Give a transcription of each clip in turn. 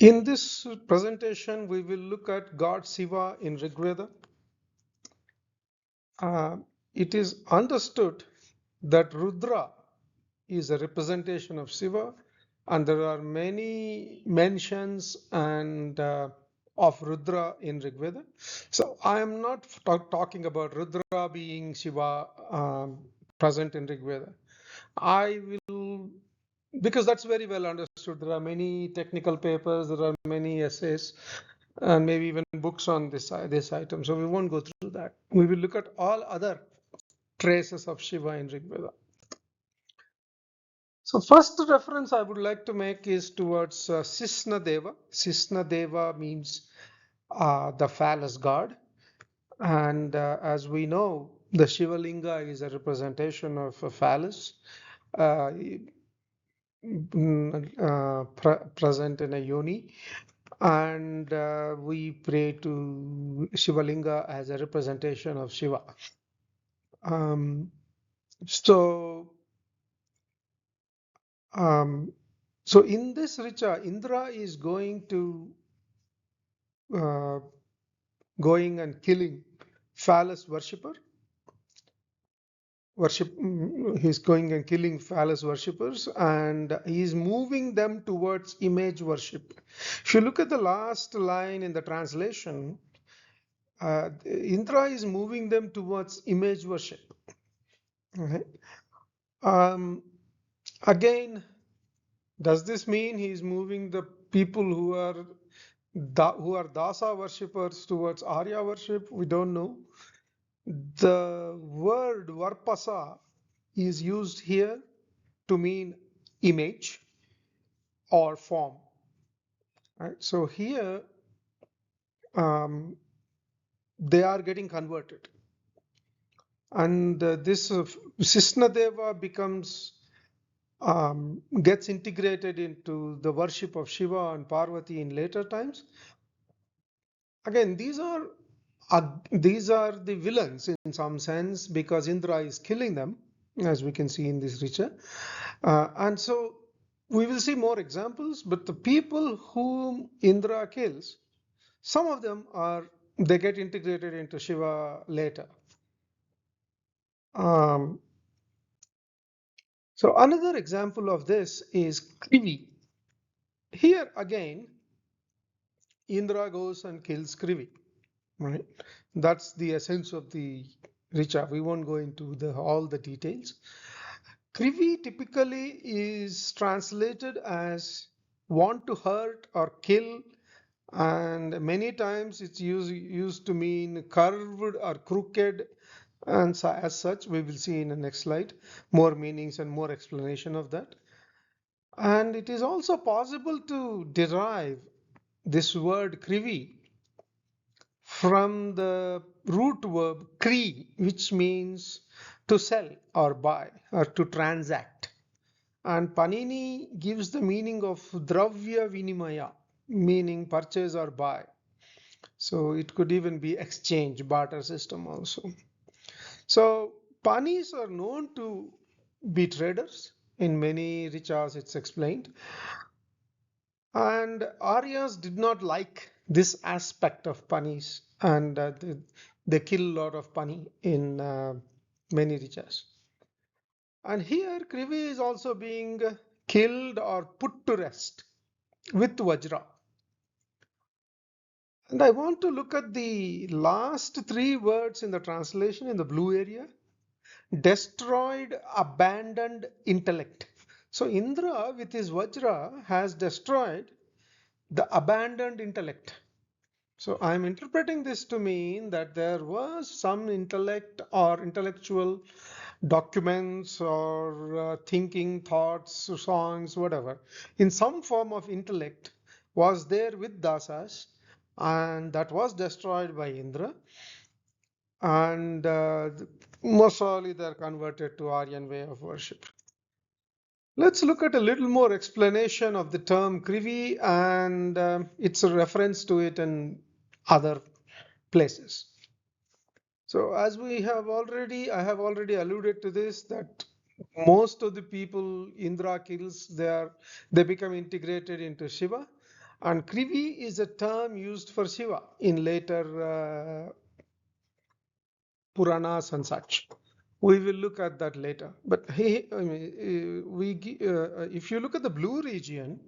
In this presentation, we will look at God Shiva in Rigveda. It is understood that Rudra is a representation of Shiva, and there are many mentions and of Rudra in Rigveda. So I am not talking about Rudra being Shiva present in Rigveda. I will, because that's very well understood. There are many technical papers, there are many essays, and maybe even books on this item. So we won't go through that. We will look at all other traces of Shiva in Rigveda. So first reference I would like to make is towards Sisnadeva. Sisnadeva means the phallus god. And as we know, the Shiva Linga is a representation of a phallus present in a yoni. And we pray to Shiva Linga as a representation of Shiva. So in this Richa, Indra is going and killing phallus he's going and killing phallus worshippers, and he's moving them towards image worship. If you look at the last line in the translation, Indra is moving them towards image worship. Okay. Again, does this mean he's moving the people who are Dasa worshippers towards Arya worship? We don't know. The word Varpasa is used here to mean image or form. Right? So here they are getting converted. And this Sisnadeva gets integrated into the worship of Shiva and Parvati in later times. Again, these are the villains in some sense, because Indra is killing them, as we can see in this Richa. And so we will see more examples, but the people whom Indra kills, some of them they get integrated into Shiva later. So another example of this is Krivi. Here again, Indra goes and kills Krivi. Right? That's the essence of the Richa. We won't go into all the details. Krivi typically is translated as want to hurt or kill, and many times it's used to mean curved or crooked, and so, as such we will see in the next slide more meanings and more explanation of that. And it is also possible to derive this word Krivi from the root verb kri, which means to sell or buy or to transact. And Panini gives the meaning of dravya vinimaya, meaning purchase or buy. So it could even be exchange, barter system also. So Panis are known to be traders. In many Richas it's explained. And Aryas did not like this aspect of Panis, and they kill a lot of Pani in many Richas. And here Krivi is also being killed or put to rest with Vajra. And I want to look at the last three words in the translation in the blue area. Destroyed, abandoned intellect. So Indra with his Vajra has destroyed the abandoned intellect. So I'm interpreting this to mean that there was some intellect or intellectual documents or thinking, thoughts, songs, whatever, in some form of intellect was there with dasas, and that was destroyed by Indra, and most probably they're converted to Aryan way of worship. Let's look at a little more explanation of the term Krivi and its a reference to it in other places. So as I have already alluded to this, that most of the people Indra kills, they become integrated into Shiva, And Krivi is a term used for Shiva in later Puranas and such. We will look at that later. But if you look at the blue region,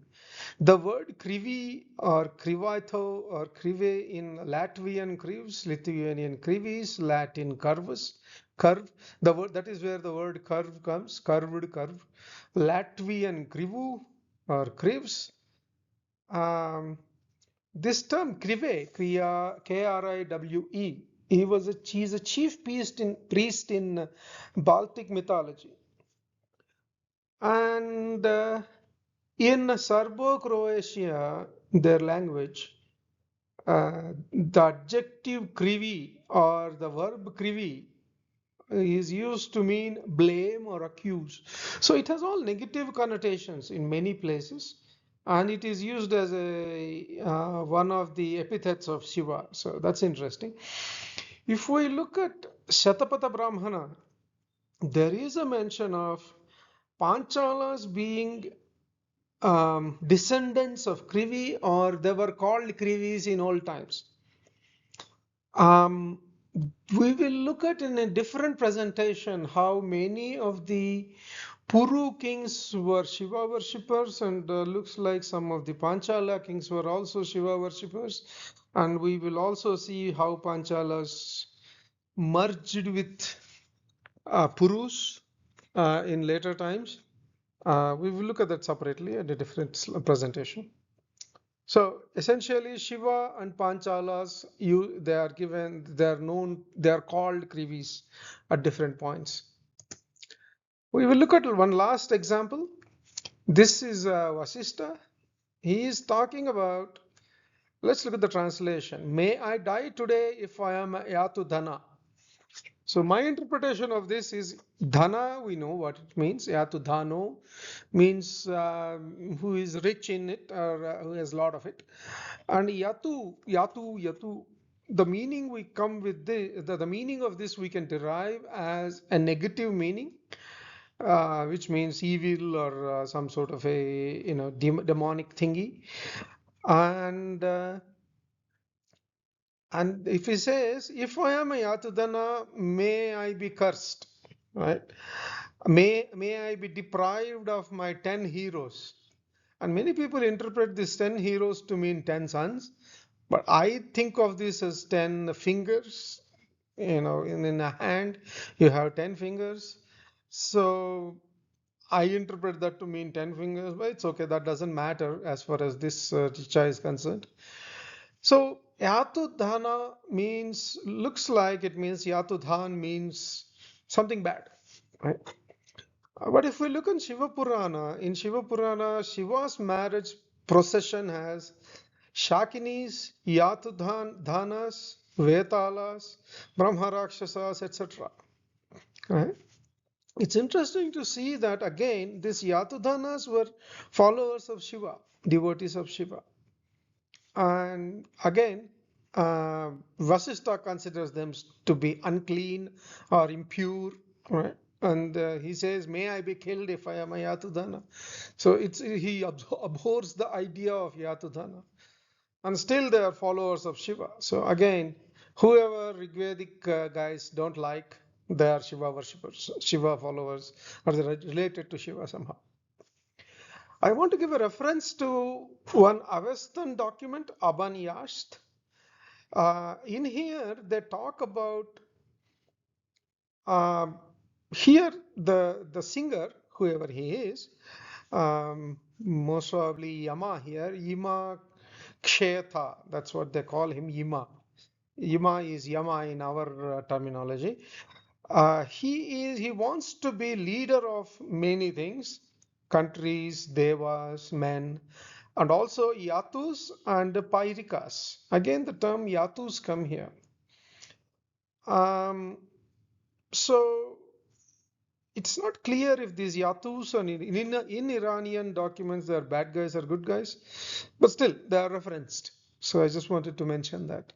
the word krivi or krivaito or krive in Latvian krives, Lithuanian krivis, Latin curves, curve. The word that is where the word curve comes, curved curve. Latvian krivu or krives. This term krive, Krive, he's a chief priest in Baltic mythology. And in Serbo-Croatia, their language, the adjective krivi or the verb krivi is used to mean blame or accuse. So it has all negative connotations in many places, and it is used as a one of the epithets of Shiva. So that's interesting. If we look at Shatapatha Brahmana, there is a mention of Panchalas being descendants of Krivi, or they were called Krivis in old times. We will look at in a different presentation how many of the Puru kings were Shiva worshippers, and looks like some of the Panchala kings were also Shiva worshippers. And we will also see how Panchalas merged with Purus in later times. We will look at that separately at a different presentation. So essentially, Shiva and Panchalas, they are given, they are known, they are called Krivis at different points. We will look at one last example. This is Vasishta. He is talking about, let's look at the translation. May I die today if I am Yatudhana. So my interpretation of this is dhana, we know what it means. Yatudhano means who is rich in it, or who has a lot of it. And yatu, the meaning we come with the meaning of this we can derive as a negative meaning, which means evil or some sort of a demonic thingy. And if he says, if I am a Yatudana, may I be cursed, right? May I be deprived of my 10 heroes. And many people interpret this 10 heroes to mean 10 sons, but I think of this as 10 fingers. In a hand, you have 10 fingers. So I interpret that to mean 10 fingers, but it's okay. That doesn't matter as far as this Richa is concerned. So Yatudhana looks like it means Yatudhan means something bad, right? But if we look in Shiva Purana, Shiva's marriage procession has Shakinis, Yatudhanas, Vetalas, Brahmarakshasas, etc. Right? It's interesting to see that again, these Yatudhanas were followers of Shiva, devotees of Shiva. And again, Vasistha considers them to be unclean or impure, right? And he says, "May I be killed if I am a Yatudhana." So he abhors the idea of Yatudhana, and still they are followers of Shiva. So again, whoever Rigvedic guys don't like, they are Shiva worshippers, Shiva followers, or they're related to Shiva somehow. I want to give a reference to one Avestan document, Abanyast. In here, they talk about here the singer, whoever he is, most probably Yama here, Yima Kshetha, that's what they call him, Yima. Yima is Yama in our terminology. He wants to be leader of many things, countries, devas, men, and also yatus and pairikas. Again, the term yatus come here. So it's not clear if these yatus and in Iranian documents they are bad guys or good guys, but still they are referenced. So I just wanted to mention that.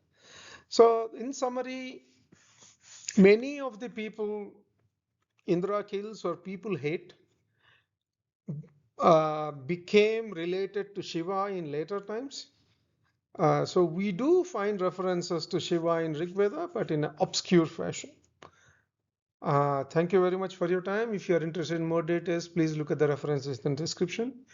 So in summary, many of the people Indra kills or people hate became related to Shiva in later times. So we do find references to Shiva in Rigveda, but in an obscure fashion. Thank you very much for your time. If you are interested in more details, please look at the references in the description.